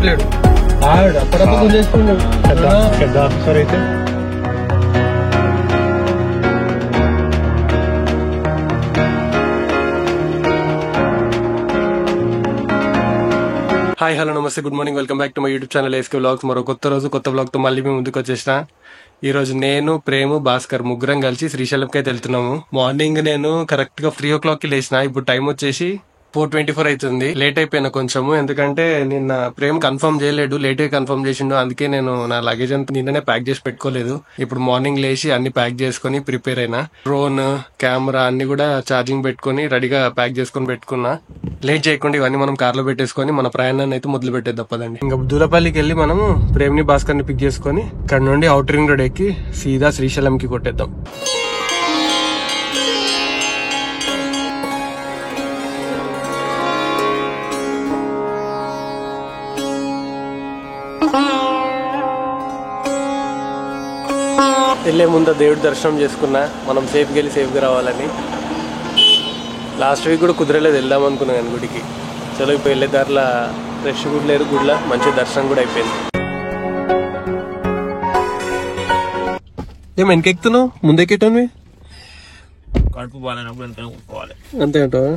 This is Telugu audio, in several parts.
పట్టుకోవట్లేడు. అప్పుడప్పుడు గుంజేసుకున్నాడు పెద్ద ఆఫీసర్ అయితే. హాయ్ హలో నమస్తే, good morning, welcome back to my YouTube channel SK vlogs. మరో కొత్త రోజు కొత్త వ్లాగ్ తో మళ్ళీ మేము ముందుకు వచ్చేసిన. ఈ రోజు నేను, ప్రేము, భాస్కర్ ముగ్గురం కలిసి శ్రీశైలంకి అయితే వెళ్తున్నాము. మార్నింగ్ నేను కరెక్ట్ గా 3 o'clock కి లేచిన. ఇప్పుడు టైం వచ్చేసి 4:24 అవుతుంది. లేట్ అయిపోయినా కొంచెము, ఎందుకంటే నిన్న ప్రేమ్ కన్ఫర్మ్ చేయలేడు, లేట్ గా కన్ఫర్మ్ చేసిండు. అందుకే నేను నా లగేజ్ అంతా నిన్ననే ప్యాక్ చేసి పెట్టుకోలేదు. ఇప్పుడు మార్నింగ్ లేచి అన్ని ప్యాక్ చేసుకుని ప్రిపేర్ అయినా. డ్రోన్, కెమెరా అన్ని కూడా ఛార్జింగ్ పెట్టుకుని రెడీగా ప్యాక్ చేసుకుని పెట్టుకున్నా. లేట్ చేయకుండా ఇవన్నీ మనం కార్ లో పెట్టేసుకుని మన ప్రయాణాన్ని అయితే మొదలు పెట్టేది తప్పదండి. ఇంకా దూలపల్లికి వెళ్ళి మనము ప్రేమ్ ని, భాస్కర్ ని పిక్ చేసుకుని ఇక్కడ నుండి అవుటర్ రింగ్ రోడ్ ఎక్కి సీదా శ్రీశైలంకి కొట్టేద్దాం. వెళ్లే ముందు దేవుడి దర్శనం చేసుకున్నా, మనం సేఫ్గా వెళ్ళి సేఫ్గా రావాలని. లాస్ట్ వీక్ కూడా కుదరలేదు, వెళ్దాం అనుకున్నా కానీ గుడికి. చలో ఇప్పుడు వెళ్ళే దారిలో రష్ కూడా లేరు, గుడిలో మంచి దర్శనం కూడా అయిపోయింది. ఏం వెనకెక్కుతున్నావు, ముందెక్కేటాను కడుపు బాగాలేనప్పుడు అంతే అంటావా?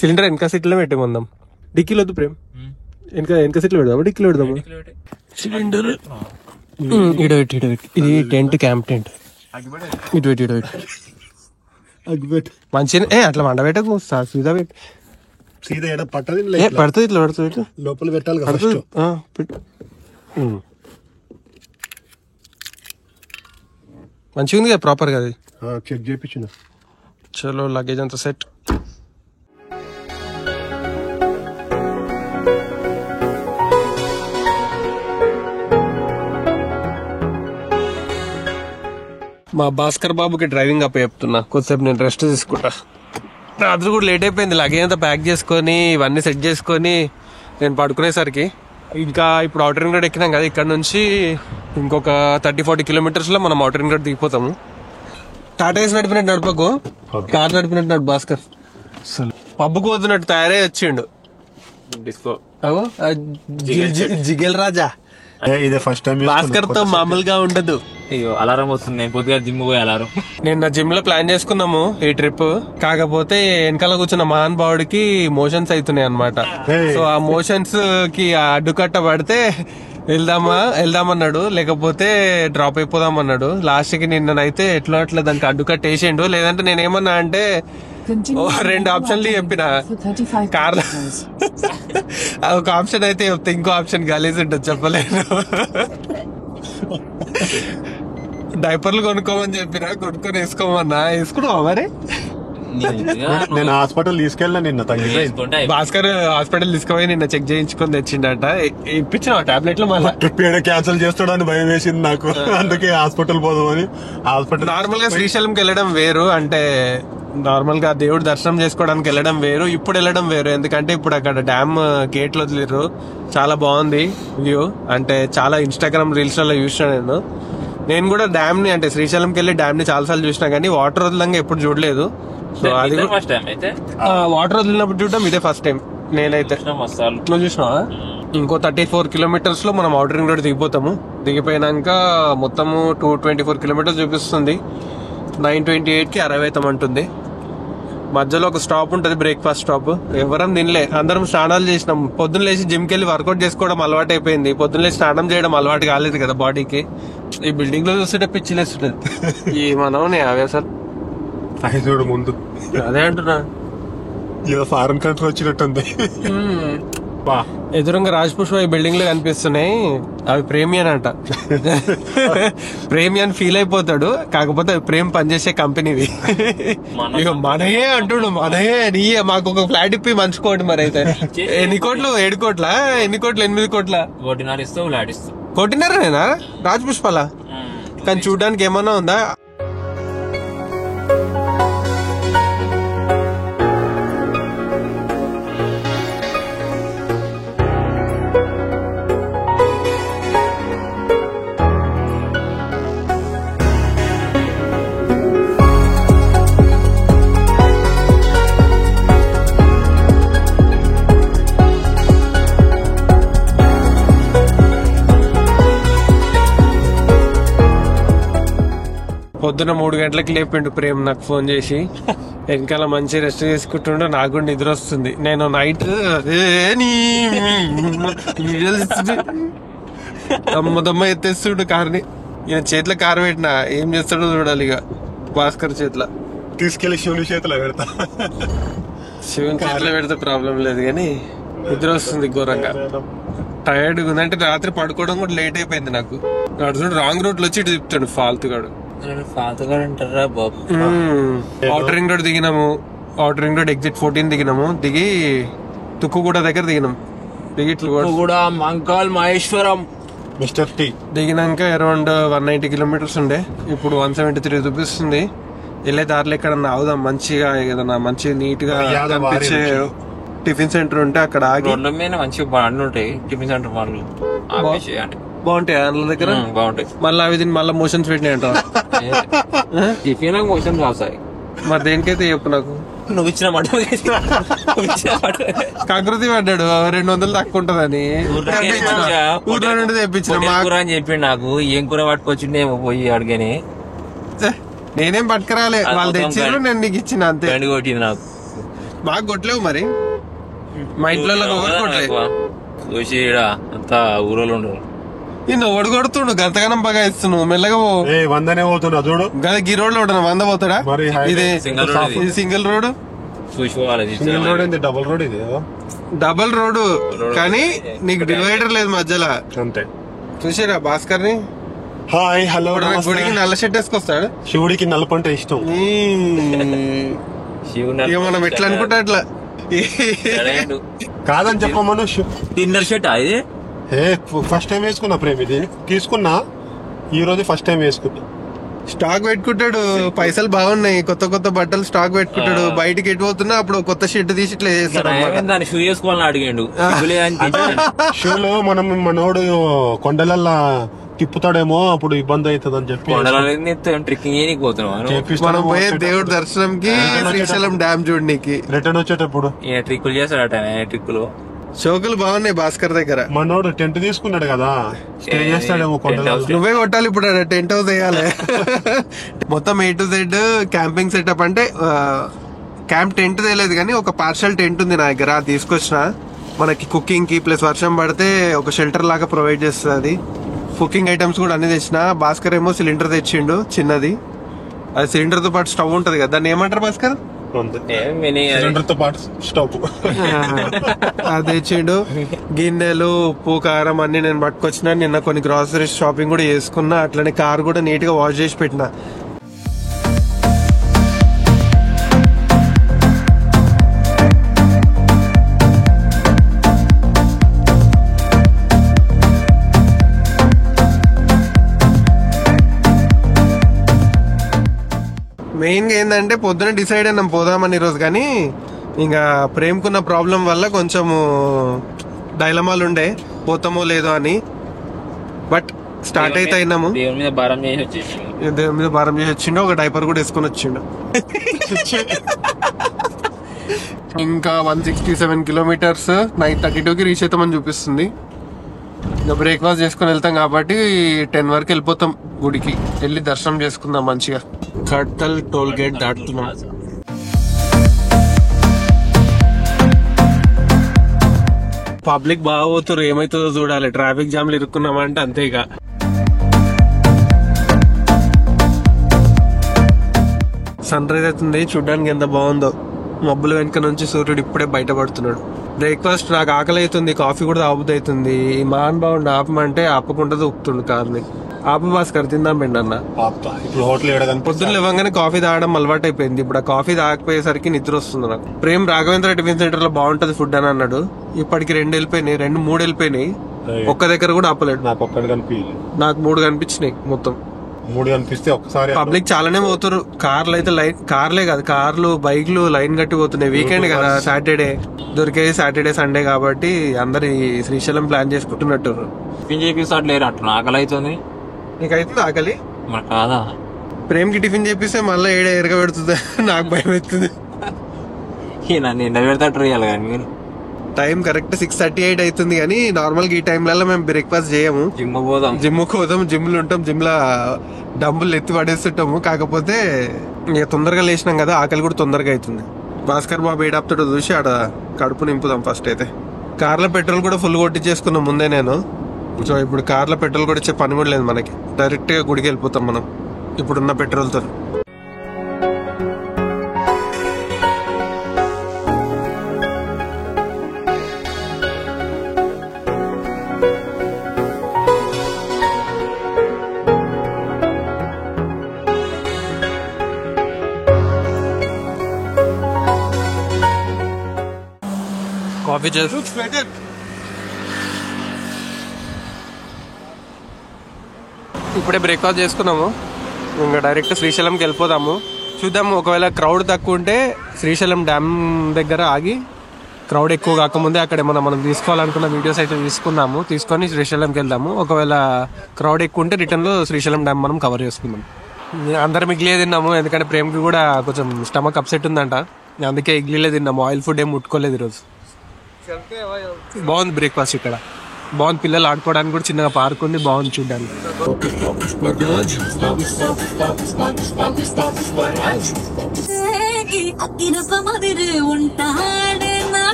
సిలిండర్ వెనక సీట్లో పెట్టేమందాం. డిక్కీలో వద్దు ప్రేమ్, వెనక సీట్లో పెడదామా, డిక్కీలో పెడదామా? సిలిండర్ ఇడబెట్టి ఇది టెంట్, క్యాంప్ టెంట్. ఇటు మంచిగా అట్లా వండ పెట్టకు, సీదా పెట్టి. సీదా పట్టది, పడుతుంది, ఇట్లా పడుతుంది, లోపల పెట్టాలి. మంచిగా ఉంది కదా, ప్రాపర్ గా అది చెక్ చేయించిన. చలో లగేజ్ అంతా సెట్. మా భాస్కర్ బాబుకి డ్రైవింగ్ అప్ చెప్తున్నా, కొద్దిసేపు నేను రెస్ట్ తీసుకుంటా. రాత్రి కూడా లేట్ అయిపోయింది, లగేజ్ అంతా ప్యాక్ చేసుకొని ఇవన్నీ సెట్ చేసుకొని నేను పడుకునేసరికి. ఇంకా ఇప్పుడు అవుటర్ రింగ్ రోడ్ ఎక్కినాం కదా, ఇక్కడ నుంచి ఇంకొక 30-40 కిలోమీటర్స్ లో మనం అవుటర్ రింగ్ రోడ్ దిగిపోతాము. టాటా ఏసి నడిపినట్టు నడపకు, కార్ నడిపినట్టు నడు భాస్కర్. పబ్బుకు పోతున్నట్టు తయారై వచ్చిండు. డిస్కో జిగేల్ రాజా. ఇదే ఫస్ట్ టైం భాస్కర్ తో మామూలుగా ఉండదు. అయ్యో అలారం వస్తుంది, పొద్దుగా జిమ్ పోయి అలారం. నిన్న జిమ్ లో ప్లాన్ చేసుకున్నాము ఈ ట్రిప్, కాకపోతే వెనకాల కూర్చున్న మహానుభావుడికి మోషన్స్ అవుతున్నాయి అనమాట. సో ఆ మోషన్స్ కి అడ్డుకట్ట పడితే వెళ్దామన్నాడు, లేకపోతే డ్రాప్ అయిపోదామన్నాడు. లాస్ట్ కి నిన్ననైతే ఎట్లా అట్లా దానికి అడ్డుకట్ట వేసిండు. లేదంటే నేనేమన్నా అంటే 2 ఆప్షన్లు చెప్పిన కార్లో, ఒక ఆప్షన్ అయితే చెప్తే ఇంకో ఆప్షన్ గలీజ్ ఉంటుంది, చెప్పలేను. డైపర్లు కొనుక్కోమని చెప్పిన, కొనుక్కొని వేసుకోమన్నా. వేసుకున్నావా మరి? నేను హాస్పిటల్ తీసుకెళ్ళినా నిన్న, తగ్గిపోయింది. భాస్కర్ హాస్పిటల్ తీసుకుపోయి నిన్న చెక్ చేయించుకొని తెచ్చిండట. ఇప్పించిన టాబ్లెట్లు మళ్ళీ ట్రిప్ క్యాన్సిల్ చేస్తాడని భయం వేసింది నాకు, అందుకే హాస్పిటల్ పోదామని. హాస్పిటల్ నార్మల్ గా శ్రీశైలంకి వెళ్ళడం వేరు, అంటే నార్మల్ గా దేవుడు దర్శనం చేసుకోవడానికి వెళ్ళడం వేరు, ఇప్పుడు వెళ్ళడం వేరు. ఎందుకంటే ఇప్పుడు అక్కడ డ్యామ్ గేట్లు వదిలేరు, చాలా బాగుంది వ్యూ. అంటే చాలా ఇన్స్టాగ్రామ్ రీల్స్ లో చూసిన నేను కూడా డ్యామ్ ని, అంటే శ్రీశైలంకి వెళ్ళి డ్యామ్ ని చాలా సార్లు చూసినా కానీ వాటర్ వదలంగా ఎప్పుడు చూడలేదు. సో అది వాటర్ వదిలినప్పుడు చూడడం ఇదే ఫస్ట్ టైం నేనైతే. నువ్వు చూసినావా? ఇంకో 34 కిలోమీటర్స్ లో మనం అవుటర్ రింగ్ రోడ్ దిగిపోతాము. దిగిపోయినాక మొత్తము 224 కిలోమీటర్స్ చూపిస్తుంది. 9:28 కి అరైవ్ అవుతామంటుంది. మధ్యలో ఒక స్టాప్ ఉంటుంది, బ్రేక్ఫాస్ట్ స్టాప్. ఎవరం తినలే, అందరం స్నానాలు చేసినాం. పొద్దున్న లేచి జిమ్కి వెళ్ళి వర్కౌట్ చేసుకోవడం అలవాటు అయిపోయింది, పొద్దున్న లేచి స్నానం చేయడం అలవాటు కాలేదు కదా బాడీకి. ఈ బిల్డింగ్ లో చూస్తుంటే పిచ్చిలేస్తుంటది. ఈ మనం అవే సార్ చూడు ముందు, అదే అంటున్నా, ఫారెన్ కంట్రీ వచ్చినట్టుంది. ఎదురుగా రాజ్పుష్ప ఈ బిల్డింగ్ లో కనిపిస్తున్నాయి, అవి ప్రేమియన్ అంట. ప్రేమియన్ ఫీల్ అయిపోతాడు, కాకపోతే ప్రేమ్ పనిచేసే కంపెనీవి. ఇక మనయే అంటుడు, మనయే నీయే, మాకు ఒక ఫ్లాట్ ఇప్పి మంచుకోండి. మరి అయితే ఎన్ని కోట్లు? 7 కోట్ల? ఎన్ని కోట్లు? 8 కోట్ల? 1.5 రాజ్పుష్పలా? కానీ చూడడానికి ఏమన్నా ఉందా? పొద్దున 3 గంటలకు లేపిండు ప్రేమ్ నాకు ఫోన్ చేసి. వెనకాల మంచి రెస్ట్ చేసుకుంటుండో నాకు కూడా నిద్ర వస్తుంది. నేను నైట్ దమ్మ ఎత్తేస్తుండు కార్ని. ఈయన చేతిలో కారు పెట్టినా ఏం చేస్తాడో చూడాలి ఇక. భాస్కర్ చేతిలో తీసుకెళ్లి శివుని చేతిలో పెడతా. శివుని చేతిలో పెడితే ప్రాబ్లం లేదు కానీ నిద్ర వస్తుంది ఘోరంగా. టైర్డ్ ఉందంటే రాత్రి పడుకోవడం కూడా లేట్ అయిపోయింది నాకు. నడుచుకుంటూ రాంగ్ రూట్ లో వచ్చి ఇటు తిప్పుతాడు ఫాల్తుగాడు. ఔటర్ రింగ్ రోడ్ దిగినాము. ఔటర్ రింగ్ రోడ్ ఎగ్జిట్ 14 దిగినాము. దిగి తుక్కుగూడ దగ్గర దిగినాం. దిగి కూడా మంకాల్ మహేశ్వరం మిస్టర్ టీ దిగినాక అరౌండ్ 190 కిలోమీటర్స్ ఉండే. ఇప్పుడు 173 చూపిస్తుంది. వెళ్ళే దారిలో ఎక్కడన్నా ఆగుదాం మంచిగా, ఏదన్నా మంచిగా నీట్ గా కనిపించే టిఫిన్ సెంటర్ ఉంటే అక్కడ ఆగి. మంచిగా బండ్లు ఉంటాయి టిఫిన్ సెంటర్ బండ్లు బాగుంటాయి అందులో దగ్గర. బాగుంటాయి. మళ్ళీ అవి దీన్ని మళ్ళీ మోషన్స్ పెట్టినాయి అంట. టిఫిన్ మోషన్ రాసాయి. మరి దేనికైతే చెప్పు నాకు. నువ్వు ఇచ్చిన మాట కాకృతి పడ్డాడు 200 తక్కువ ఉంటదని ఊర్లో నుండి తెప్పించిన అని చెప్పి నాకు ఏం కూర పట్టుకొచ్చిండే పోయి అడిగాని. నేనేం పట్టుకురాలే, వాళ్ళు తెచ్చారు నేను నీకు ఇచ్చిన అంతే. కొట్టింది నాకు. బాగా కొట్టలేవు మరి. మా ఇంట్లో కొట్టలేదు చూసి అంతా ఊరోళ్ళు ఉండరు. నిన్ను ఓడి కొడుతుండు గంతగానం బాగా ఇస్తున్నావు. మెల్లగా వందనే పోతున్నా చూడు. గద గీ రోడ్ లో 100 పోతాడా? ఇది సింగిల్ రోడ్. సింగిల్ రోడ్ ఏంది, డబుల్ రోడ్ ఇది. డబుల్ రోడ్ కానీ నీకు డివైడర్ లేదు మధ్యలో అంతే. చూసారా భాస్కర్ ని? Hi hello. గుడికి నల్ల షర్ట్ వేసుకొస్తాడు. శివుడికి నలుపు అంటే ఇష్టం. మనం ఎట్లా అనుకుంటా అట్లా కాదని చెప్పమను. డిన్నర్ షర్ట్ ఇది ఫస్ట్ టైం వేసుకున్నా ప్రేమ్. ఇది తీసుకున్నా ఈ రోజు ఫస్ట్ టైం వేసుకున్నా. స్టాక్ పెట్టుకుంటాడు. పైసలు బాగున్నాయి, కొత్త కొత్త బట్టలు స్టాక్ పెట్టుకుంటాడు. బయటికి ఎటు పోతున్నా అప్పుడు కొత్త షర్ట్ తీసి ఇట్లా చేస్తాడు. షూ వేసుకోవాలని అడిగాడు. షూలో మనోడు కొండలల్లా తిప్పుతాడేమో అప్పుడు ఇబ్బంది అవుతుంది అని చెప్పి ట్రిక్కింగ్ పోతున్నాం. మనం పోయే దేవుడి దర్శనంకి శ్రీశైలం డ్యామ్ చూడడానికి రిటర్న్ వచ్చేటప్పుడు ట్రిక్కులు చేస్తాడట. ట్రిక్కులు షోకులు బాగున్నాయి భాస్కర్ దగ్గర. మనోడు టెంట్ తీసుకున్నాడు కదా, స్టే చేస్తాడేమో కొండలలో. నువ్వే కొట్టాలి ఇప్పుడు టెంట్ హౌస్ వేయాలి. మొత్తం A to Z camping setup. అంటే క్యాంప్ టెంట్ తెలియదు కానీ ఒక పార్షల్ టెంట్ ఉంది నా దగ్గర, తీసుకొచ్చిన. మనకి కుకింగ్ కి ప్లస్ వర్షం పడితే ఒక షెల్టర్ లాగా ప్రొవైడ్ చేస్తుంది అది. కుకింగ్ ఐటమ్స్ కూడా అన్ని తెచ్చిన. భాస్కర్ ఏమో సిలిండర్ తెచ్చిండు చిన్నది. అది సిలిండర్ తో పాటు స్టవ్ ఉంటది కదా, దాన్ని ఏమంటారు భాస్కర్? సిలిండర్ తో పాటు స్టవ్. అది తెచ్చిండు. గిన్నెలు, ఉప్పు, కారం అన్ని నేను పట్టుకొచ్చిన. నిన్న కొన్ని గ్రాసరీస్ షాపింగ్ కూడా చేసుకున్నా. అట్లనే కార్ కూడా నీట్ గా వాష్ చేసి పెట్టిన. మెయిన్ గా ఏంటంటే పొద్దున డిసైడ్ అయినాం పోదామని ఈరోజు, కానీ ఇంకా ప్రేమ్కున్న ప్రాబ్లం వల్ల కొంచెము డైలమాలు ఉండే పోతామో లేదో అని. బట్ స్టార్ట్ అయితే అయినాము. దేవుని మీద భారం చేసి వచ్చిండు. ఒక డైపర్ కూడా వేసుకొని వచ్చిండు. ఇంకా 167 కిలోమీటర్స్ 9:32కి రీచ్ అవుతామని చూపిస్తుంది. ఇంకా బ్రేక్ఫాస్ట్ చేసుకుని వెళ్తాం కాబట్టి 10 వరకు వెళ్ళిపోతాం గుడికి. వెళ్ళి దర్శనం చేసుకుందాం మంచిగా. కట్కల్ టోల్ గేట్ దాటుతున్నాం. పబ్లిక్ బాగా పోతారు, ఏమైతుందో చూడాలి. ట్రాఫిక్ జామ్లు ఇరుక్కున్నామంటే అంతే. ఇక సన్ రైజ్ అవుతుంది, చూడడానికి ఎంత బాగుందో. మబ్బుల వెనుక నుంచి సూర్యుడు ఇప్పుడే బయటపడుతున్నాడు. బ్రేక్ఫాస్ట్ నాకు ఆకలి అవుతుంది, కాఫీ కూడా తాగుబుద్ది అవుతుంది. ఈ మహానుభావుడు ఆపమంటే ఆపకుండా ఊపుతుండు కార్ని. ఆపు భాస్కర్ తిందాం పెండి అన్న. ఇప్పుడు హోటల్ పొద్దున్న లేవగానే కాఫీ తాగడం అలవాటు అయిపోయింది. ఇప్పుడు ఆ కాఫీ తాగకపోయేసరికి నిద్ర వస్తుంది నాకు. ప్రేమ్ రాఘవేంద్ర టిఫిన్ సెంటర్ లో బాగుంటది ఫుడ్ అని అన్నాడు. ఇప్పటికి 2 వెళ్ళిపోయినాయి, 2-3 వెళ్ళిపోయినాయి. ఒక్క దగ్గర కూడా ఆపలేడు. నాకు ఒక్కటి కనిపించలేదు. నాకు 3 కనిపించినాయి మొత్తం. 3 కనిపిస్తే ఒక్కసారి. పబ్లిక్ చాలానే పోతారు. కార్లు అయితే కార్లే కాదు, కార్లు బైక్లు లైన్ కట్టి పోతున్నాయి. వీకెండ్ కదా, సాటర్డే దొరికేది, సాటర్డే సండే కాబట్టి అందరు శ్రీశైలం ప్లాన్ చేసుకుంటున్నట్టు. టిఫిన్ చేపిస్తాడు లేరు అట్లా. ఆకలి అవుతుంది. నీకైతుంది ఆకలి? కాదా? ప్రేమ్ కి టిఫిన్ చేపిస్తే మళ్ళీ ఎరగ పెడుతుంది. నాకు భయం అవుతుంది. నన్ను ఎండ పెడతాడు రేయాలి కానీ మీరు టైం కరెక్ట్ 6:38 అవుతుంది. కానీ నార్మల్ గా ఈ టైంలలో మేము బ్రేక్ఫాస్ట్ చేయము. జిమ్ పోదాం, జిమ్ లో ఉంటాం, జిమ్ లో డంబుల్ ఎత్తి పడేస్తుంటాము. కాకపోతే ఇక తొందరగా లేచినాం కదా, ఆకలి కూడా తొందరగా అవుతుంది. భాస్కర్ బాబు ఏడాపుతాడో చూసి ఆడ కడుపు నింపుదాం ఫస్ట్. అయితే కార్లో పెట్రోల్ కూడా ఫుల్ కొట్టించేసుకున్నాం ముందే నేను. సో ఇప్పుడు కార్లో పెట్రోల్ కూడా ఇచ్చే పని కూడా లేదు మనకి. డైరెక్ట్ గా గుడికి వెళ్ళిపోతాం మనం ఇప్పుడున్న పెట్రోల్ తో. కాఫీ ఇప్పుడే బ్రేక్ఫాస్ట్ చేసుకున్నాము. ఇంకా డైరెక్ట్ శ్రీశైలంకి వెళ్ళిపోదాము. చూద్దాము, ఒకవేళ క్రౌడ్ తక్కువ ఉంటే శ్రీశైలం డ్యామ్ దగ్గర ఆగి, క్రౌడ్ ఎక్కువ కాకముందే అక్కడ మనం తీసుకోవాలనుకున్న వీడియోస్ అయితే తీసుకొని శ్రీశైలంకి వెళ్దాము. ఒకవేళ క్రౌడ్ ఎక్కువ ఉంటే రిటర్న్ లో శ్రీశైలం డ్యామ్ మనం కవర్ చేసుకుందాం. అందరం ఇడ్లీ తిన్నాము, ఎందుకంటే ప్రేమ్కి కూడా కొంచెం స్టమక్ అప్సెట్ ఉందంట, అందుకే ఇడ్లీలే తిన్నాము. ఆయిల్ ఫుడ్ ఏం ముట్టుకోలేదు ఈరోజు. బాగుంది బ్రేక్ఫాస్ట్ ఇక్కడ, బాగుంది. పిల్లలు ఆడుకోవడానికి కూడా చిన్నగా పార్క్ ఉంది, బాగుంది చూడడానికి.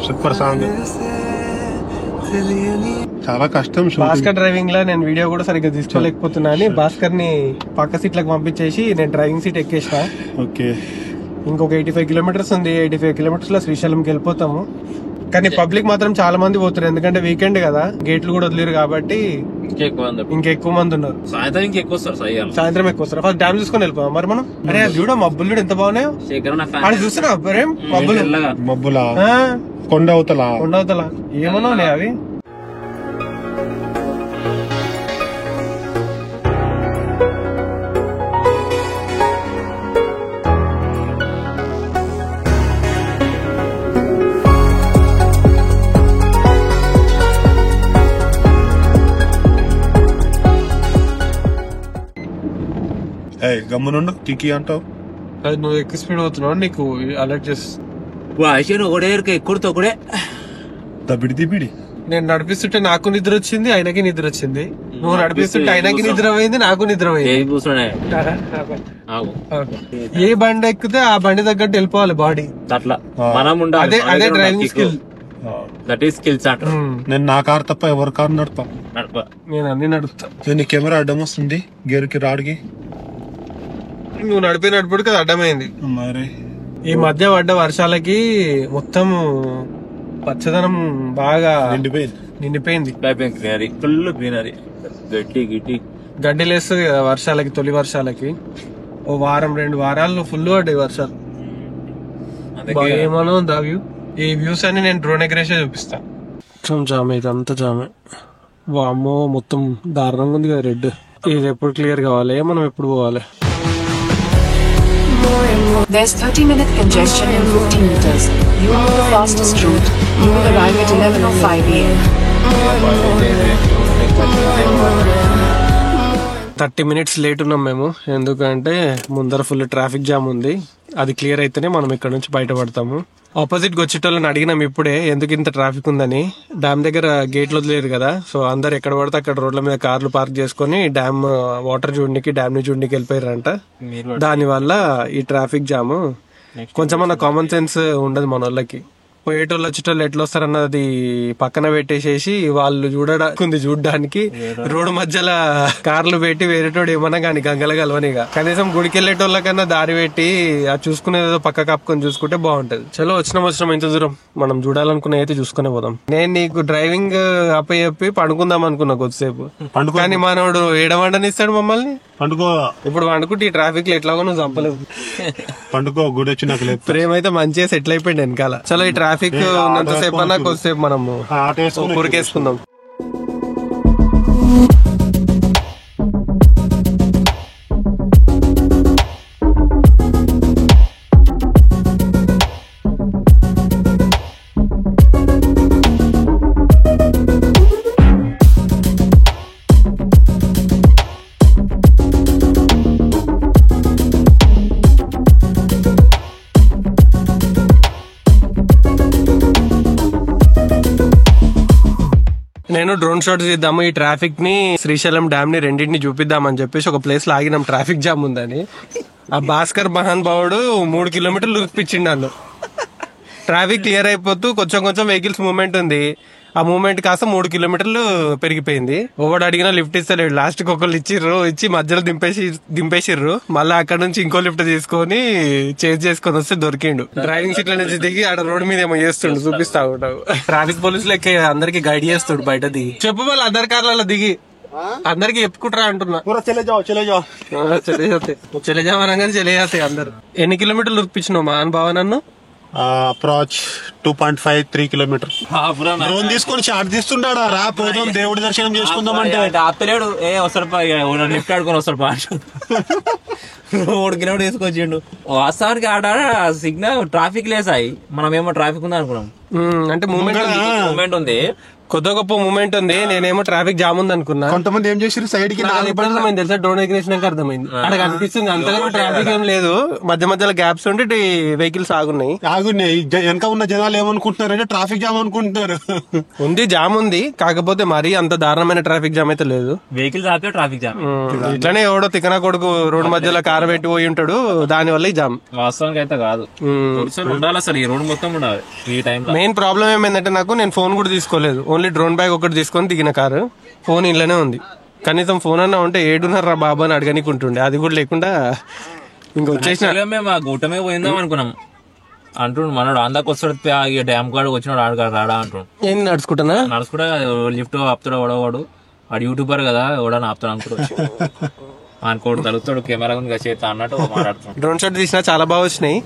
సూపర్ సాంగ్, చాలా కష్టం. భాస్కర్ డ్రైవింగ్ లో నేను వీడియో కూడా సరిగ్గా తీసుకోలేకపోతున్నా అని భాస్కర్ ని పక్క సీట్ లకు పంపించేసి నేను డ్రైవింగ్ సీట్ ఎక్కేసిన. ఓకే, ఇంకొక 85 కిలోమీటర్స్ ఉంది. 85 కిలోమీటర్స్ లో శ్రీశైలంకి వెళ్ళిపోతాము. కానీ పబ్లిక్ మాత్రం చాలా మంది పోతున్నారు, ఎందుకంటే వీకెండ్ కదా, గేట్లు కూడా వదిలేరు కాబట్టి ఇంకెక్కువ మంది ఉన్నారు. సాయంత్రం ఎక్కువ వస్తారు. ఫస్ట్ డ్యామ్ చూసుకొని వెళ్ళిపోతాం మరి మనం. అరే చూడ మబ్బులు చూడ ఎంత బాగున్నాయో, అది చూస్తున్నా మబ్బులా కొండ అవతల ఏమన్నా ఉన్నాయి అవి. గమ్మునుండు, కికి అంటావు. అది నువ్వు ఎక్కువ స్పీడ్ పోతున్నావు, నీకు అలర్ట్ చేసి నేను నడిపిస్తుంటే నాకు నిద్ర వచ్చింది, ఆయనకి నిద్ర వచ్చింది. నువ్వు నడిపిస్తుంటే ఆయనకి నిద్ర పోయింది, నాకు నిద్ర పోయింది. ఏ బండి ఎక్కితే ఆ బండి తగ్గట్టు వెళ్ళిపోవాలి బాడీ. అదే డ్రైవింగ్ స్కిల్. నేను నా కార్ తప్ప ఎవరి కార్ నడుపా, నేను అన్ని నడుపుతా. నీ కెమెరా అడ్డం వస్తుంది గేరుకి రాడికి. నువ్వు నడిపేటప్పుడు కదా అడ్డమైంది. మరి ఈ మధ్య పడ్డ వర్షాలకి మొత్తం పచ్చదనం బాగా నిండిపోయింది. గడ్డి లేస్తుంది కదా వర్షాలకి, తొలి వర్షాలకి. ఓ వారం 2 వారాల్లో ఫుల్ పడ్డాయి వర్షాలు. ఏమన్నా ఉందా వ్యూ? ఈ వ్యూస్ అన్ని నేను డ్రోన్ ఎగరేసే చూపిస్తా. జామే, ఇదంతా జామే. వామ్మో, మొత్తం దారుణంగా ఉంది కదా రెడ్. ఇది ఎప్పుడు క్లియర్ కావాలి, మనం ఎప్పుడు పోవాలి? There's 30-minute congestion in 15 meters. You know the fastest route. You will arrive at 11:05 a.m. 30 minutes late ఉన్నాం మేము, ఎందుకంటే ముందర ఫుల్ ట్రాఫిక్ జామ్ ఉంది. అది క్లియర్ అయితేనే మనం ఇక్కడ నుంచి బయటపడతాము. ఆపోజిట్ వచ్చేటోళ్ళని అడిగినాం ఇప్పుడే ఎందుకు ఇంత ట్రాఫిక్ ఉందని. డ్యామ్ దగ్గర గేట్లు వదిలేరు కదా, సో అందరు ఎక్కడ పడితే అక్కడ రోడ్ల మీద కార్లు పార్క్ చేసుకుని డ్యామ్ వాటర్ చూడడానికి, డ్యామ్ ని చూడడానికి వెళ్ళిపోయారంట. దాని వల్ల ఈ ట్రాఫిక్ జామ్. కొంచెమన్నా కామన్ సెన్స్ ఉండదు మన వాళ్ళకి. పోయేటోళ్ళు వచ్చేటోళ్ళు ఎట్లా వస్తారన్నది పక్కన పెట్టేసేసి వాళ్ళు చూడడానికి రోడ్డు మధ్యలో కార్లు పెట్టి వేరేటోడు ఏమన్నా కానీ గంగల కలవనిగా. కనీసం గుడికి వెళ్ళేటోళ్ళకన్నా దారి పెట్టి అది చూసుకునేదో పక్క కప్పుకొని చూసుకుంటే బాగుంటది. చలో వచ్చినాం ఇంత దూరం, మనం చూడాలనుకున్న అయితే చూసుకునే పోదాం. నేను నీకు డ్రైవింగ్ అప్పచెప్పి పడుకుందాం అనుకున్నా కొద్దిసేపు, కానీ మనోడు ఏడవండనిస్తాడు మమ్మల్ని. పండుకో ఇప్పుడు వండుకుంటే ఈ ట్రాఫిక్ లో ఎట్లాగో నువ్వు చంపలేవు. పండుకో గుడి వచ్చి నాకు ప్రేమ అయితే మంచిగా సెటిల్ అయిపోయింది వెనకాల. చలో ఈ ట్రాఫిక్ ఉన్నంతసేపు అన్నా కొద్దిసేపు మనము ఊరికేసుకుందాం. నేను డ్రోన్ షాట్స్ ఇద్దాము, ఈ ట్రాఫిక్ ని శ్రీశైలం డ్యామ్ ని రెండింటిని చూపిద్దామని చెప్పేసి ఒక ప్లేస్ లో ఆగినాం, ట్రాఫిక్ జామ్ ఉందని. ఆ భాస్కర్ మహాన్ భావుడు 3 కిలోమీటర్లు ఉరిపించిండు నన్ను. ట్రాఫిక్ క్లియర్ అయిపోతూ కొంచెం కొంచెం వెహికల్స్ మూవ్మెంట్ ఉంది, ఆ మూవ్మెంట్ కాస్త 3 కిలోమీటర్లు పెరిగిపోయింది. ఒకడు అడిగినా లిఫ్ట్ ఇస్తలేడు. లాస్ట్ కి ఒకళ్ళు ఇచ్చి మధ్యలో దింపేసిర్రు. మళ్ళీ అక్కడ నుంచి ఇంకో లిఫ్ట్ తీసుకొని చేజ్ చేసుకొని వస్తే దొరికిండు. డ్రైవింగ్ సీట్ల నుంచి దిగి ఆడ రోడ్ మీద ఏమో చేస్తుండు, చూపిస్తా ఉంటావు. ట్రాఫిక్ పోలీసులు ఎక్కి అందరికి గైడ్ చేస్తుడు బయట దిగి. చెప్పు మళ్ళీ అందరి కార్లలో దిగి అందరికి చెప్పుకుంటారా అంటున్నా. చెలేజామనగానే చెలేజాతాయి అందరు. ఎన్ని కిలోమీటర్లు ఉరిపించినావు మా అనుభవ నన్ను? Approach 2.5-3 kilometre. డ్రోన్ తీసుకొని చార్జ్ తీస్తుంటాడా రా పోదాం దేవుడి దర్శనం చేసుకుందాం అంటే ఆపలేడు. వస్తాడు లిఫ్ట్ ఆడుకొని వస్తాడు 3 కిలోమీటర్ తీసుకొచ్చిండు. వాస్తవానికి ఆడ సిగ్నల్ ట్రాఫిక్ లేసాయి, మనం ఏమో ట్రాఫిక్ ఉంది అనుకున్నాం. అంటే మూమెంట్ ఉంది, కొద్ది గొప్ప మూమెంట్ ఉంది. నేనేమో ట్రాఫిక్ జామ్ ఉంది అనుకున్నా. కొంతమంది ఏం చేసారు సైడ్ కి అర్థమైంది తెలుసా, డ్రోన్ ఎగిరేసినాక అర్థమైంది. అక్కడ కనిపిస్తుంది అంతగా ట్రాఫిక్ ఏం లేదు, మధ్య మధ్యలో గ్యాప్స్ ఉంటే వెహికల్స్ ఆగున్నాయి. వెనక ఉన్న జనాలు ఏమనుకుంటున్నారంటే ట్రాఫిక్ జామ్ అనుకుంటున్నారు. ఉంది జామ్ ఉంది, కాకపోతే మరీ అంత దారుణమైన ట్రాఫిక్ జామ్ అయితే లేదు. వెహికల్స్ ఆపే ట్రాఫిక్ జామ్. ఇట్లానే ఎవడో తికనా కొడుకు రోడ్డు మధ్యలో కారు పెట్టి పోయి ఉంటాడు, దాని వల్ల ఈ జామ్. వాస్తవానికి అయితే కాదు, ఉండాలి అసలు ఈ రోడ్ మొత్తం ఉండాలి ఈ టైం. మెయిన్ ప్రాబ్లం ఏమైందంటే నేను ఫోన్ కూడా తీసుకోలేదు, ఓన్లీ డ్రోన్ బ్యాగ్ ఒకటి తీసుకొని దిగిన కారు. ఫోన్ ఇంట్లోనే ఉంది, కనీసం ఫోన్ అన్నా ఉంటే ఏడున్నారా బాబా అని అడగనికుంటుండే, అది కూడా లేకుండా ఇంకొచ్చేసిన. మేము ఆ గూటమే పోయిందాం అనుకున్నాం అంటుండు మనోడు. అందాక వస్తాడు డ్యామ్ కాడ వచ్చినాడు, ఆడ రాడా అంటుండు. ఏంది నడుచుకుంటున్నా నడుచుకుంటా లిఫ్ట్ ఆపుతాడు వాడు యూట్యూబర్ కదా ఎవడని ఆపుతాడు అనుకుంటూ అనుకోడు తలుస్తాడు కెమెరా చేస్తా అన్నట్టు మాట్లాడుతున్నాడు. డ్రోన్ షాట్ తీసినా చాలా బాగా వచ్చినాయి.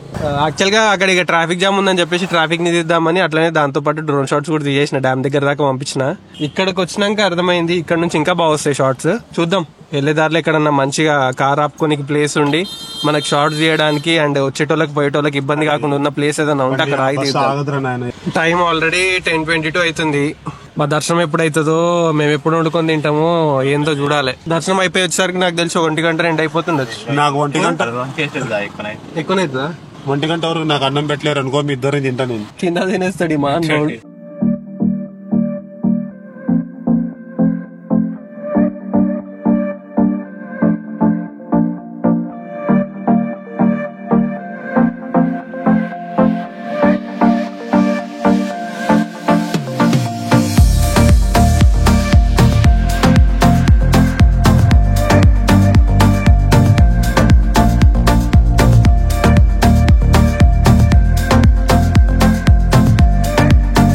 యాక్చువల్ గా అక్కడ ఇక ట్రాఫిక్ జామ్ ఉందని చెప్పేసి ట్రాఫిక్ ని తీద్దామని అట్లనే దాంతో పాటు డ్రోన్ షాట్స్ కూడా తీసేసిన, డ్యామ్ దగ్గర దాకా పంపించిన. ఇక్కడికి వచ్చినాక అర్థమైంది ఇక్కడ నుంచి ఇంకా బాగా వస్తాయి షార్ట్స్. చూద్దాం వెళ్ళేదారిలో ఎక్కడన్నా మంచిగా కార్ ఆపుకోనికి ప్లేస్ ఉండి మనకి షార్ట్స్ తీయడానికి అండ్ వచ్చేటోళ్ళకి పోయేటోళ్ళకి ఇబ్బంది కాకుండా ఉన్న ప్లేస్ ఏదైనా ఉంటే అక్కడ ఆగి తీద్దాం. టైం ఆల్రెడీ 10:22 అవుతుంది. మా దర్శనం ఎప్పుడైతుందో, మేము ఎప్పుడు వండుకొని తింటామో ఏందో చూడాలి. దర్శనం అయిపోయి వచ్చేసరికి నాకు తెలిసి 1 గంట 2 అయిపోతుండొచ్చు. నాకు 1 గంట ఎక్కువనైతుందా? 1 గంట వరకు నాకు అన్నం పెట్టలేరు అనుకో, మీ ఇద్దరు తింటా నేను. కింద తినేస్తాడు మా అన్నోడు.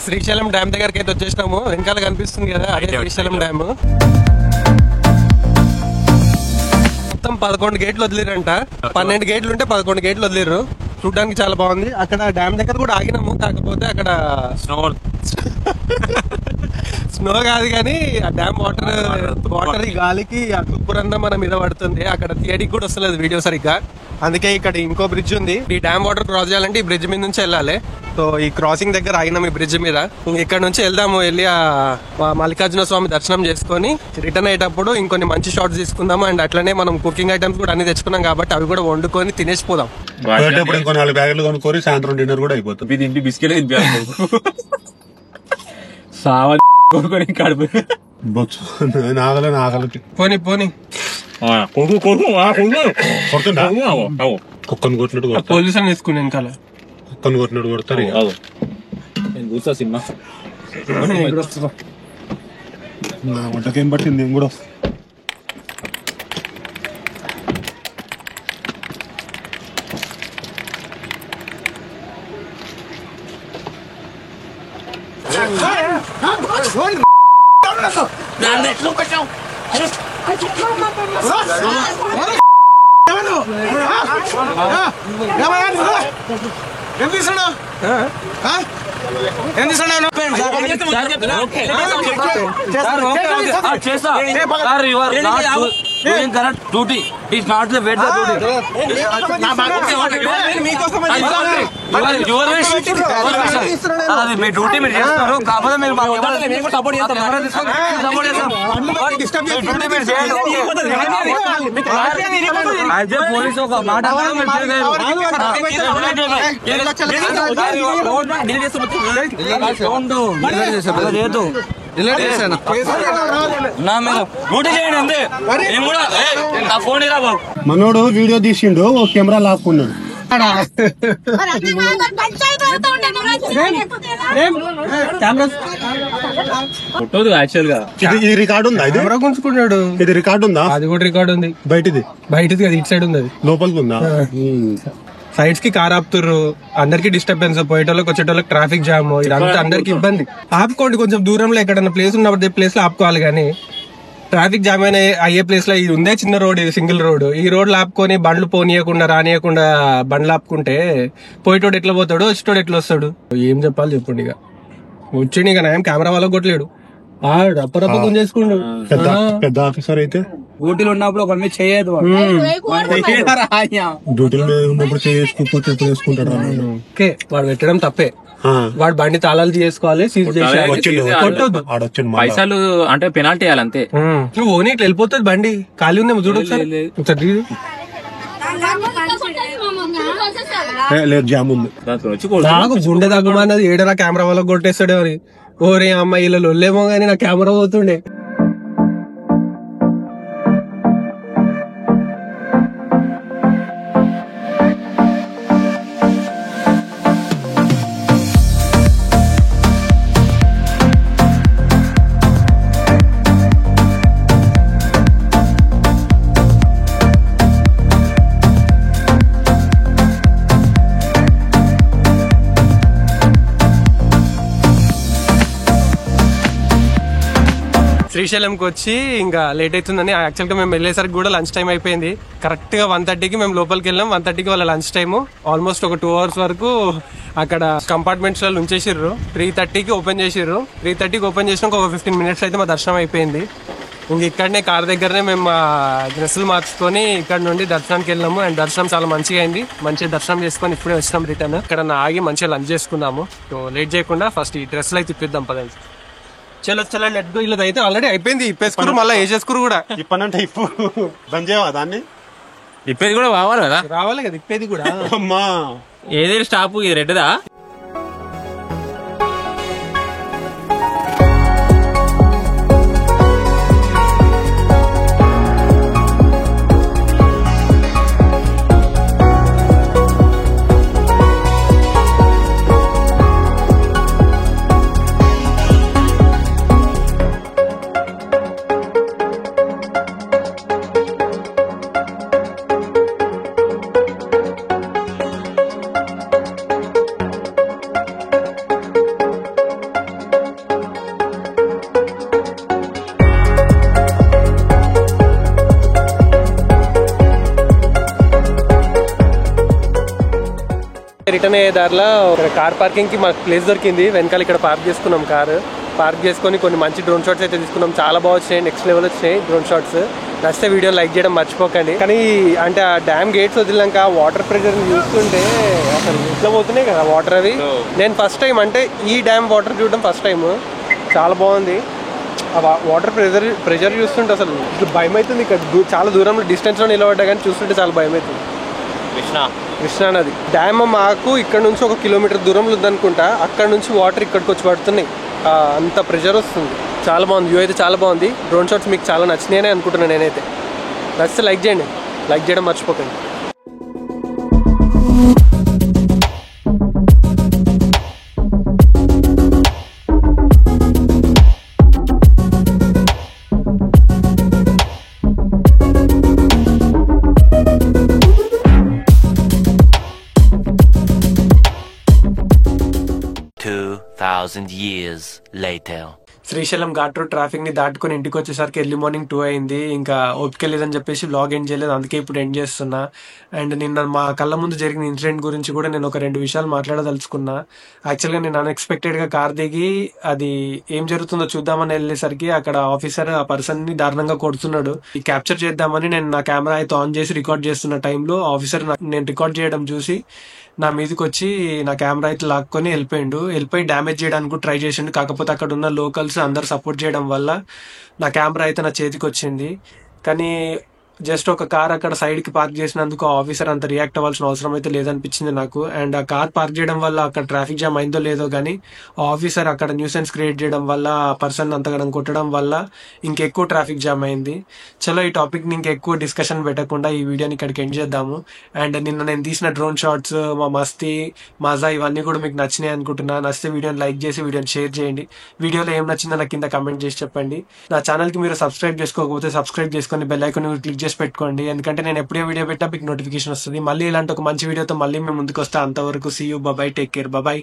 శ్రీశైలం డ్యామ్ దగ్గరికి అయితే వచ్చేసినాము. వెనకాల కనిపిస్తుంది కదా అదే శ్రీశైలం డ్యామ్. మొత్తం 11 గేట్లు వదిలేరంట. 12 గేట్లు ఉంటే 11 గేట్లు వదిలేరు. చూడడానికి చాలా బాగుంది. అక్కడ డ్యామ్ దగ్గర కూడా ఆగినాము, కాకపోతే అక్కడ స్నో కాదు కానీ ఆ డ్యామ్ వాటర్ గాలికి ఆ తుప్పురన్నా మన మీద పడుతుంది. అక్కడ థియేటర్కి కూడా వస్తలేదు వీడియో సరిగ్గా. అందుకే ఇక్కడ ఇంకో బ్రిడ్జ్ ఉంది. ఈ డ్యామ్ వాటర్ క్రాస్ చేయాలంటే ఈ బ్రిడ్జ్ మీద నుంచి వెళ్ళాలి. సో ఈ క్రాసింగ్ దగ్గర ఆగినాం ఈ బ్రిడ్జ్ మీద. ఇక్కడ నుంచి వెళ్దాము, వెళ్ళి ఆ మల్లికార్జున స్వామి దర్శనం చేసుకొని రిటర్న్ అయ్యేటప్పుడు ఇంకొన్ని మంచి షాట్స్ తీసుకుందాము. అండ్ అట్లనే మనం కుకింగ్ ఐటమ్స్ కూడా అన్ని తెచ్చుకున్నాం కాబట్టి అవి కూడా వండుకొని తినేసిపోదాం. ఇంకో 4 బ్యాగులు కొనుక్కొని సాయంత్రం డిన్నర్ కూడా అయిపోతుంది. ఇంటి బిస్కెట్ నాగలకి పోనీ పోనీ కుక్కను కొట్టినట్టు పొజిషన్ తీసుకుని వెనకాల కుక్కను కొట్టినట్టు కొడతారు. చూస్తా సినిమా నా వంటకేం పట్టింది నేను కూడా. Duty is not the wet the duty. అది మీ డ్యూటీ మీరు చేస్తారు, కాకపోతే మీరు సపోర్ట్ చేస్తాం. పోలీసు ఒక మాట మనోడు వీడియో తీసిండు కెమెరా లాక్కున్నాడు. యాక్చువల్ గా ఇది రికార్డు ఉందా? ఇది గుంచుకున్నాడు. ఇది రికార్డు ఉందా? అది కూడా రికార్డ్ ఉంది. బయటిది కదా ఇటు సైడ్ ఉంది. అది లోపలికి ఉందా? సైడ్స్ కి కార్ ఆపుతుర్రు, అందరికి డిస్టర్బెన్స్, పోయేటోళ్ళకి వచ్చేటోళ్ళకి ట్రాఫిక్ జామ్, ఇదంతా అందరికి ఇబ్బంది. ఆపుకోండి, కొంచెం దూరంలో ఎక్కడన్నా ప్లేస్ ఉన్నప్పుడు ప్లేస్ లో ఆపుకోవాలి. కానీ ట్రాఫిక్ జామ్ అయ్యే ప్లేస్ లో ఇది ఉందే చిన్న రోడ్, ఇది సింగిల్ రోడ్. ఈ రోడ్ ఆపుకొని బండ్లు పోనీయకుండా రానియకుండా బండ్లు ఆపుకుంటే పోయేటోడు ఎట్లా పోతాడు, వచ్చేటోడు ఎట్లా వస్తాడు? ఏం చెప్పాలి చెప్పండి. ఇక వచ్చిండి, ఇక నాయం కెమెరా వాళ్ళకి కొట్టలేడు, రప్పరప్ప చేసుకుండు. పెద్ద ఆఫీసర్ అయితే డ్యూటీలు ఉన్నప్పుడు ఒక మీద చేయదు, డ్యూటీల మీద ఉన్నప్పుడు చేసుకుంటాడు. ఓకే, వాడు పెట్టడం తప్పే. వాడు బండి తాళాలు చేసుకోవాలి, సీజ్ చేయాలి. పైసలు అంటే పెనాల్టీ వేయాలి అంతే. నువ్వు ఓనీ ఇట్లా వెళ్ళిపోతుంది బండి, ఖాళీ ఉందేమో చూడు ఒకసారి. లేదు జామ్ ఉంది. నాకు గుండె తగ్గమన్నది ఏడరా కెమెరా వాళ్ళకి కొట్టేస్తాడే అని. ఓరే అమ్మాయి ఇలా లొల్లేమో గానీ నా కెమెరా పోతుండే. శ్రీశైలంకి వచ్చి ఇంకా లేట్ అవుతుందని, యాక్చువల్ గా మేము వెళ్ళేసరికి కూడా లంచ్ టైం అయిపోయింది. కరెక్ట్ గా 1:30కి మేము లోపలికి వెళ్ళాం. 1:30కి వాళ్ళ లంచ్ టైము. ఆల్మోస్ట్ ఒక 2 hours వరకు అక్కడ కంపార్ట్మెంట్స్ లో ఉంచేసిర్రు. 3:30కి ఓపెన్ చేసిర్రు. 3:30కి ఓపెన్ చేసినాక ఒక 15 minutes అయితే మా దర్శనం అయిపోయింది. ఇంక ఇక్కడనే కార్ దగ్గరనే మేము డ్రెస్సులు మార్చుకొని ఇక్కడ నుండి దర్శనానికి వెళ్ళాము. అండ్ దర్శనం చాలా మంచిగా అయింది. మంచిగా దర్శనం చేసుకొని ఇప్పుడే వచ్చినాం రిటర్న్. ఇక్కడ ఆగి మంచిగా లంచ్ చేసుకున్నాము. సో లేట్ చేయకుండా ఫస్ట్ ఈ డ్రెస్సులు అయితే ఇప్పిద్దాం పదండి. చలో లెట్ గో. ఇలా అయితే ఆల్రెడీ అయిపోయింది, ఇప్పేసుకురు, మళ్ళీ వేసేసుకురు కూడా. ఇప్పనంటే ఇప్పు బంద్ చేయవా దాన్ని? ఇప్పేది కూడా రావాలి కదా, రావాలి కదా ఇప్పేది కూడా. అమ్మా ఏదే స్టాప్ ఇది రెడ్దా? రిటర్న్ అయ్యే దారిలో కార్ పార్కింగ్ కి మాకు ప్లేస్ దొరికింది. వెనకాల ఇక్కడ పార్క్ చేసుకున్నాం. కారు పార్క్ చేసుకొని కొన్ని మంచి డ్రోన్ షాట్స్ అయితే తీసుకున్నాం. చాలా బాగా వచ్చినాయి, నెక్స్ట్ లెవెల్ వచ్చినాయి డ్రోన్ షాట్స్. నచ్చితే వీడియో లైక్ చేయడం మర్చిపోకండి. కానీ అంటే ఆ డ్యామ్ గేట్స్ వదిలినాక వాటర్ ప్రెషర్ చూస్తుంటే అసలు ఇట్లా పోతున్నాయి కదా వాటర్. అవి నేను ఫస్ట్ టైం, అంటే ఈ డ్యామ్ వాటర్ చూడడం ఫస్ట్ టైం. చాలా బాగుంది. ఆ వాటర్ ప్రెషర్ చూస్తుంటే అసలు ఇట్లా భయం అవుతుంది. ఇక్కడ చాలా దూరంలో డిస్టెన్స్లో నిలబడ్డా కానీ చూస్తుంటే చాలా భయం అవుతుంది. కృష్ణా నది డ్యామ్ మాకు ఇక్కడ నుంచి 1 kilometer దూరంలో ఉందనుకుంటా. అక్కడ నుంచి వాటర్ ఇక్కడికి వచ్చి పడుతున్నాయి. అంత ప్రెషర్ వస్తుంది. చాలా బాగుంది, వ్యూ అయితే చాలా బాగుంది. డ్రోన్ షాట్స్ మీకు చాలా నచ్చినాయని అనుకుంటున్నాను నేనైతే. నచ్చితే లైక్ చేయండి, లైక్ చేయడం మర్చిపోకండి. years later. Srisailam ghat road traffic ని దాటుకుని ఇంటికి వచ్చేసరికి ఎర్లీ మార్నింగ్ 2 అయింది. ఇంకా ఓపిక లేదని చెప్పేసి వ్లాగ్ ఎండ్ చేయలేదు, అందుకే ఇప్పుడు ఎండ్ చేస్తున్నా. అండ్ నిన్న మా కళ్ళ ముందు జరిగిన ఇన్సిడెంట్ గురించి కూడా నేను ఒక 2 విషయాలు మాట్లాడదలుచుకున్నా. యాక్చువల్గా నేను అన్ఎక్స్పెక్టెడ్ గా కార్ దిగి అది ఏం జరుగుతుందో చూద్దామని వెళ్ళేసరికి అక్కడ ఆఫీసర్ ఆ పర్సన్ ని దారుణంగా కొడుతున్నాడు. ఈ క్యాప్చర్ చేద్దామని నేను నా కెమెరా అయితే ఆన్ చేసి రికార్డ్ చేస్తున్న టైంలో ఆఫీసర్ నేను రికార్డ్ చేయడం చూసి నా మీదకి వచ్చి నా కెమెరా అయితే లాక్కొని వెళ్ళిపోయి డ్యామేజ్ చేయడానికి ట్రై చేసిండు. కాకపోతే అక్కడ ఉన్న లోకల్స్ అందరు సపోర్ట్ చేయడం వల్ల నా కెమెరా అయితే నా చేతికి వచ్చింది. కానీ జస్ట్ ఒక కార్ అక్కడ సైడ్ కి పార్క్ చేసినందుకు ఆ ఆఫీసర్ అంత రియాక్ట్ అవ్వాల్సిన అవసరం అయితే లేదనిపించింది నాకు. అండ్ ఆ కార్ పార్క్ చేయడం వల్ల అక్కడ ట్రాఫిక్ జామ్ అయిందో లేదో కానీ ఆ ఆఫీసర్ అక్కడ న్యూసెన్స్ క్రియేట్ చేయడం వల్ల ఆ పర్సన్ అంతగడం కొట్టడం వల్ల ఇంకెక్కువ ట్రాఫిక్ జామ్ అయింది. చలో ఈ టాపిక్ ని ఇంకెక్కువ డిస్కషన్ పెట్టకుండా ఈ వీడియోని ఇక్కడికి ఎండ్ చేద్దాము. అండ్ నిన్న నేను తీసిన డ్రోన్ షాట్స్, మా మస్తీ మజా ఇవన్నీ కూడా మీకు నచ్చినాయి అనుకుంటున్నా. నచ్చితే వీడియోని లైక్ చేసి వీడియోని షేర్ చేయండి. వీడియోలో ఏం నచ్చిందో నాకు కింద కమెంట్ చేసి చెప్పండి. నా ఛానల్ కి మీరు సబ్స్క్రైబ్ చేసుకోకపోతే సబ్స్క్రైబ్ చేసుకొని బెల్ ఐకాన్ క్లిక్ చేసి పెట్టుకోండి. ఎందుకంటే నేను ఎప్పుడే వీడియో పెట్టా మీకు నోటిఫికేషన్ వస్తుంది. మళ్ళీ ఇలాంటి ఒక మంచి వీడియోతో మళ్ళీ మేము ముందుకు వస్తా. అంతవరకు see you, bye, take care, bye.